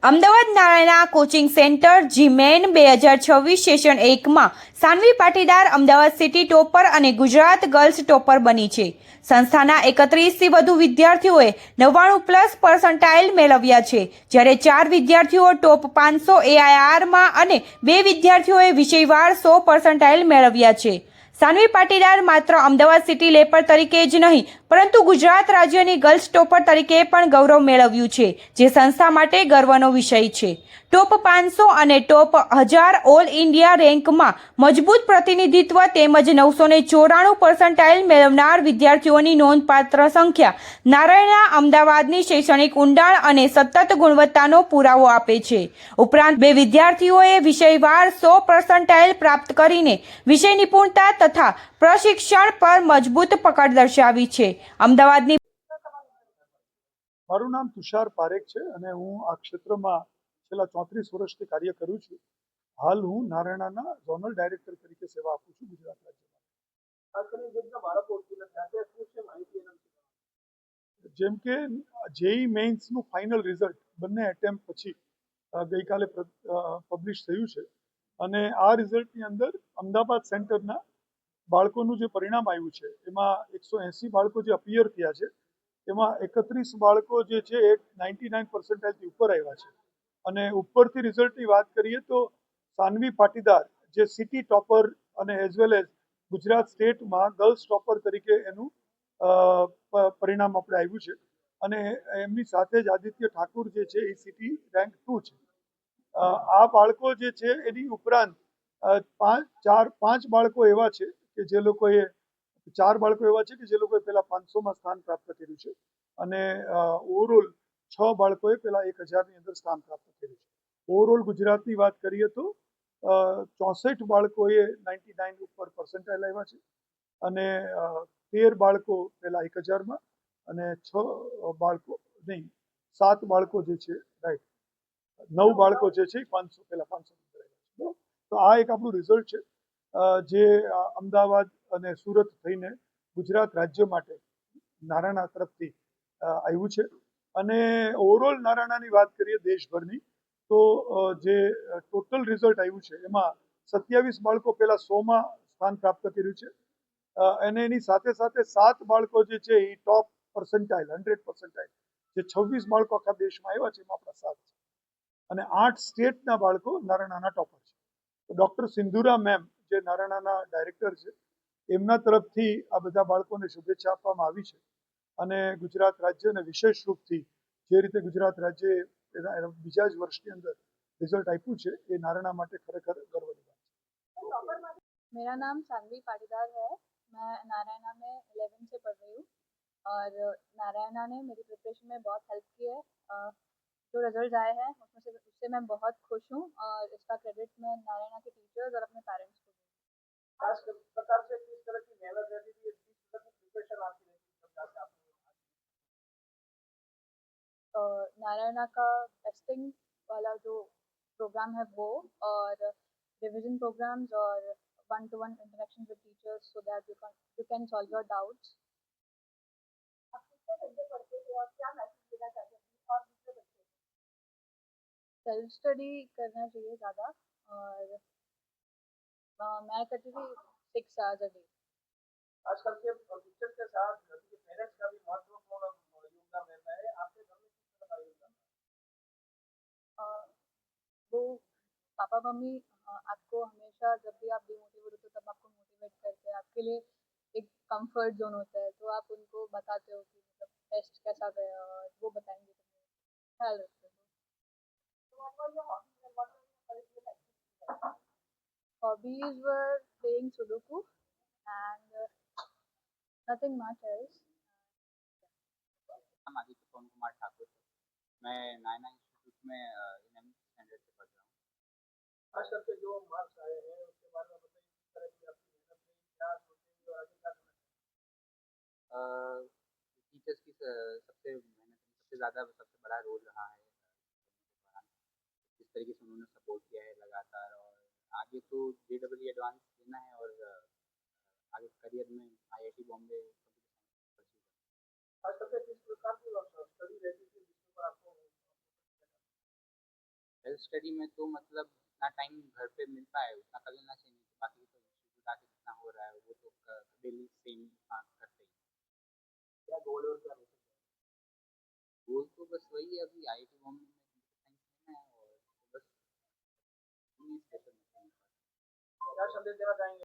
Ahmedabad Narayana coaching centre JEE Main 2026 session 1માં Sanvi Patidar Ahmedabad city topper અને Gujarat girls topper બની છે. સંસ્થાના 31થી વધુ વિદ્યાર્થીઓએ 99+ પર્સન્ટાઇલ મેળવ્યા છે, જ્યારે 4 વિદ્યાર્થીઓ ટોપ 500 AIRમાં અને 2 વિદ્યાર્થીઓએ વિષયવાર 100 પર્સન્ટાઇલ મેળવ્યા છે. સાનવી પાટીદાર માત્ર અમદાવાદ સિટી લેપર તરીકે જ નહીં, પરંતુ ગુજરાત રાજ્યની ગર્લ્સ ટોપર તરીકે પણ ગૌરવ મેળવ્યું છે, જે સંસ્થા માટે ગર્વનો વિષય છે. ટોપ 500 અને ટોપ 1000 ઓલ ઇન્ડિયા રેન્કમાં મજબૂત પ્રતિનિધિત્વ તેમજ 994 પર્સન્ટાઇલ મેળવનાર વિદ્યાર્થીઓની નોંધપાત્ર સંખ્યા નારાયણા અમદાવાદની શૈક્ષણિક ઊંડાણ અને સતત ગુણવત્તાનો પુરાવો આપે છે. ઉપરાંત 2 વિદ્યાર્થીઓએ વિષયવાર 100 પર્સન્ટાઇલ પ્રાપ્ત કરીને વિષય નિપુણતા તથા પ્રશિક્ષણ પર મજબૂત પકડ દર્શાવી છે. અમદાવાદની મારું નામ તુષાર પારેખ છે અને હું આ ક્ષેત્રમાં છેલ્લા 34 વર્ષથી કાર્ય કરું છું. હાલ હું નારાયણાના ઝોનલ ડાયરેક્ટર તરીકે સેવા આપું છું ગુજરાત રાજ્યમાં. જેમ કે જેઈ મેઇન્સનું ફાઇનલ રિઝલ્ટ બંને એટેમ્પ પછી ગઈકાલે પબ્લિશ થયું છે અને આ રિઝલ્ટની અંદર અમદાવાદ સેન્ટરના બાળકોનું જે પરિણામ આવ્યું છે એમાં 180 બાળકો જે અપિયર થયા છે એમાં 31 બાળકો જે છે એ 99% ઉપર આવ્યા છે. અને ઉપરથી રિઝલ્ટની વાત કરીએ તો સાનવી પાટીદાર જે સિટી ટોપર અને એઝ વેલ એઝ ગુજરાત સ્ટેટમાં ગર્લ્સ ટોપર તરીકે એનું પરિણામ આપણે આવ્યું છે અને એમની સાથે જ આદિત્ય ઠાકુર જે છે એ સિટી રેન્ક 2 છે. આ બાળકો જે છે એની ઉપરાંત 5 બાળકો એવા છે કે જે લોકોએ 4 બાળકો એવા છે કે જે લોકોએ પહેલા 500માં સ્થાન પ્રાપ્ત કર્યું છે અને ઓવરઓલ 6 બાળકોએ પહેલા 1000ની અંદર સ્થાન પ્રાપ્ત કર્યું છે. ઓવરઓલ ગુજરાતની વાત કરીએ તો 64 બાળકોએ 99 ઉપર પર્સન્ટાઇલ આવ્યા છે અને 13 બાળકો પહેલા 1000માં અને 7 બાળકો જે છે રાઈટ 9 બાળકો જે છે 500 પહેલા 500 ઉપર આવ્યા છે. તો આ એક આપણું રિઝલ્ટ છે જે અમદાવાદ અને સુરત થઈને ગુજરાત રાજ્ય માટે નારાયણા તરફથી આવ્યું છે. અને ઓવરઓલ નારાયણાની વાત કરીએ દેશભરની તો જે ટોટલ રિઝલ્ટ આવ્યું છે એમાં 27 બાળકો પહેલા 100માં સ્થાન પ્રાપ્ત કર્યું છે અને એની સાથે સાથે 7 બાળકો જે છે એ ટોપ પર્સન્ટાઇલ 100% જે 26 બાળકો આખા દેશમાં આવ્યા છે એમાં આપણા 7 છે અને 8 સ્ટેટના બાળકો નારાયણાના ટોપર છે. ડૉક્ટર સિંધુરા મેમ જે નારાયણાના ડાયરેક્ટર છે એમના તરફથી આ બધા બાળકોને શુભેચ્છા આપવામાં આવી છે અને ગુજરાત રાજ્યને વિશેષ રૂપથી જે રીતે ગુજરાત રાજ્યએ બીજા જ વર્ષની અંદર रिजल्ट आप्યું છે એ નારાયણા માટે ખરેખર ગર્વની વાત છે. मेरा नाम सानवी पाटीदार है। मैं नारायणा में 11 से पढ़ रही हूँ और नारायणा ने मेरी प्रिपरेशन में बहुत हेल्प की है। जो रिजल्ट आए हैं उससे मैं बहुत खुश हूँ और इसका क्रेडिट मैं नारायणा के टीचर्स और अपने पेरेंट्स को दूँ। खास प्रकार से किस तरह की मेहनत रहती थी, किस तरह की प्रिपरेशन आपकी रहती थी? नारायणा का टेस्टिंग वाला जो प्रोग्राम है वो और रिविजन प्रोग्राम्स और one-to-one interaction with teachers so that you can solve your doubts. आप कितने घंटे पढ़ते थे और क्या मैसेज देना चाहते थे और दूसरे बच्चों को? सेल्फ स्टडी करना चाहिए ज़्यादा और मैं करती थी 6 hours a day. आजकल के टीचर के साथ घर के पेरेंट्स का भी महत्वपूर्ण योगदान रहता है। आपके घर में किस तरह का योगदान? वो पापा मम्मी आपको हमेशा जब भी आप डिमोटिवेट होते हो तब आपको मोटिवेट करते हैं, आपके लिए एक कंफर्ट जोन होता है, तो आप उनको बताते हो कि मतलब टेस्ट कैसा गया और वो बताएंगे तुम्हें, ख्याल रखते हो। Hobbies were playing Sudoku and nothing much else. नाम आदित्य पवन कुमार ठाकुर। मैं नारायणा इंस्टीट्यूट में 11th स्टैंडर्ड से पढ़ रहा हूँ। आजकल के जो मार्क्स आए हैं उसके बारे में बताइए, किस तरह की आपकी मेहनत रही, क्या सोचेंगे और आगे क्या करना चाहिए? टीचर्स की सबसे मेहनत सबसे ज़्यादा सबसे बड़ा रोल रहा है जिस तरीके से उन्होंने सपोर्ट किया है लगातार, और आगे तो JEE एडवांस देना है और आगे करियर में IIT बॉम्बे आजकल के किस प्रकार की स्टडी रहती थी जिसके ऊपर आपको सेल्फ स्टडी में तो मतलब जितना टाइम घर पे मिल पाए उतना कर लेना चाहिए, बाकी तो इंस्टीट्यूट आके जितना हो रहा है वो तो डेली सेम करते ही। क्या गोल और क्या मिशन है? गोल तो बस वही है, अभी IIT बॉम्बे में कंप्यूटर साइंस लेना है और बस स्पेशल। क्या संदेश देना चाहेंगे?